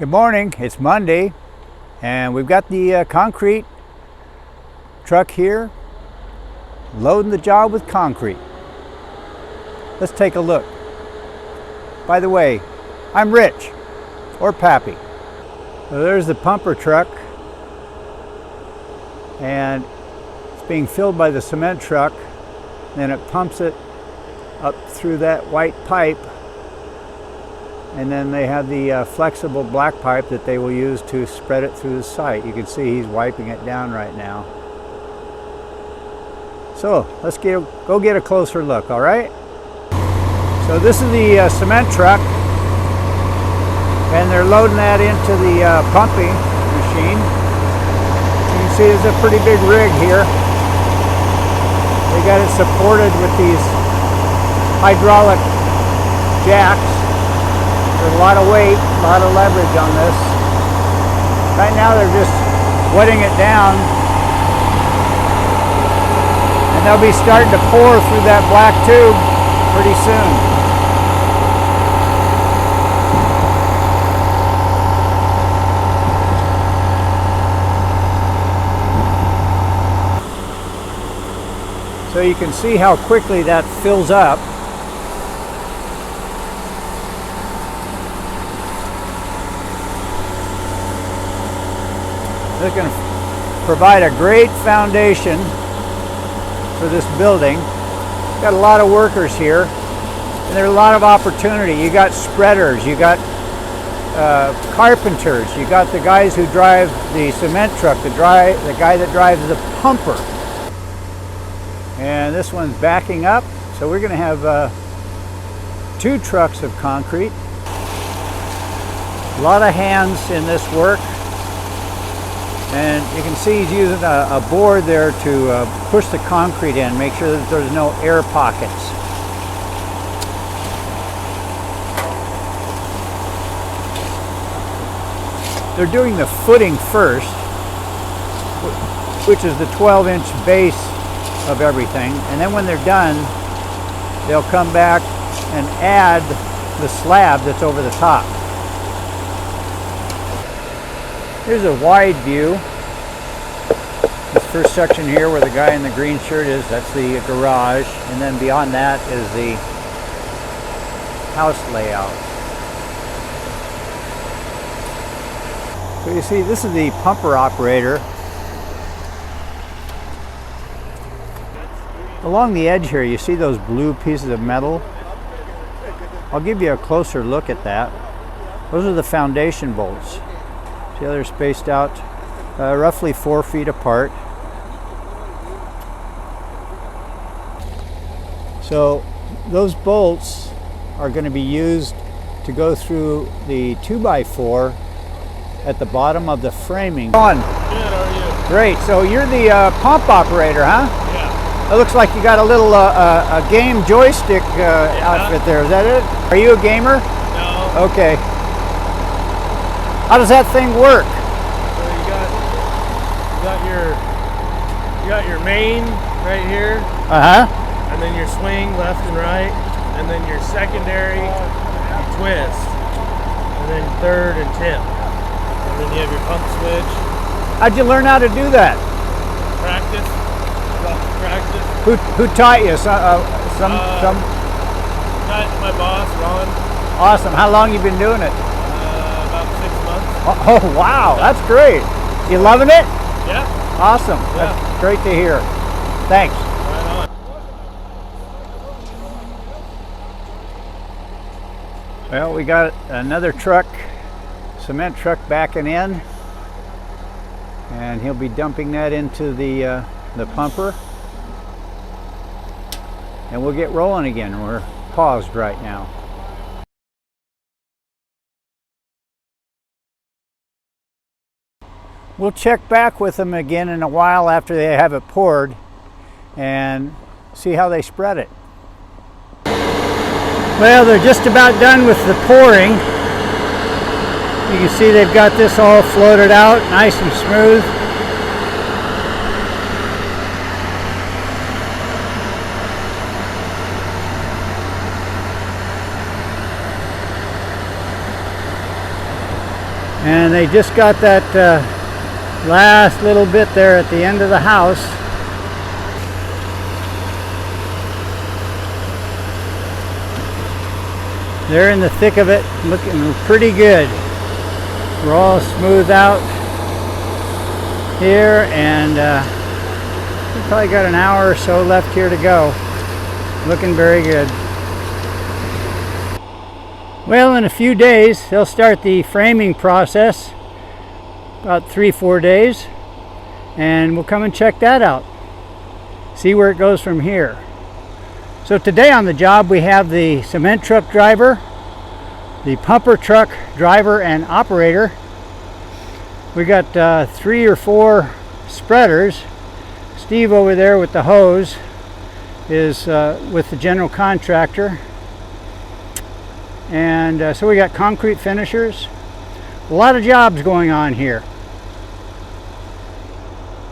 Good morning, it's Monday and we've got the concrete truck here loading the job with concrete. Let's take a look. By the way, I'm Rich, or Pappy. So there's the pumper truck and it's being filled by the cement truck. Then it pumps it up through that white pipe, and then they have the flexible black pipe that they will use to spread it through the site. You can see he's wiping it down right now. So let's go get a closer look, all right? So this is the cement truck, and they're loading that into the pumping machine. You can see there's a pretty big rig here. They got it supported with these hydraulic jacks. There's a lot of weight, a lot of leverage on this. Right now they're just wetting it down, and they'll be starting to pour through that black tube pretty soon. So you can see how quickly that fills up. They're going to provide a great foundation for this building. Got a lot of workers here, and there's a lot of opportunity. You got spreaders, you got carpenters, you got the guys who drive the cement truck, the guy that drives the pumper. And this one's backing up, so we're going to have 2 trucks of concrete. A lot of hands in this work. And you can see he's using a board there to push the concrete in, make sure that there's no air pockets. They're doing the footing first, which is the 12-inch base of everything. And then when they're done, they'll come back and add the slab that's over the top. Here's a wide view. This first section here where the guy in the green shirt is, that's the garage. And then beyond that is the house layout. So you see, this is the pumper operator. Along the edge here, you see those blue pieces of metal? I'll give you a closer look at that. Those are the foundation bolts. See how they're spaced out roughly 4 feet apart. So those bolts are going to be used to go through the 2x4 at the bottom of the framing. On. Good, how are you? Great. So you're the pump operator, huh? Yeah. It looks like you got a little a game joystick outfit there. Is that it? Are you a gamer? No. Okay. How does that thing work? So you got your main right here. And then your swing left and right, and then your secondary, you twist, and then third and tip. And then you have your pump switch. How'd you learn how to do that? Practice. Practice. Who taught you? Some. My boss, Ron. Awesome. How long you been doing it? About 6 months. Oh wow, that's great. You loving it? Yeah. Awesome. Yeah. That's great to hear. Thanks. Right on. Well, we got another truck, cement truck backing in, and he'll be dumping that into the pumper, and we'll get rolling again. We're paused right now. We'll check back with them again in a while after they have it poured and see how they spread it. Well, they're just about done with the pouring. You can see they've got this all floated out nice and smooth. And they just got that last little bit there at the end of the house. They're in the thick of it, looking pretty good. We're all smoothed out here, and we probably got an hour or so left here to go. Looking very good. Well, in a few days they'll start the framing process, about 3-4 days, and we'll come and check that out, see where it goes from here. So today on the job we have the cement truck driver, the pumper truck driver and operator. We got 3 or 4 spreaders. Steve over there with the hose is with the general contractor. And so we got concrete finishers. A lot of jobs going on here.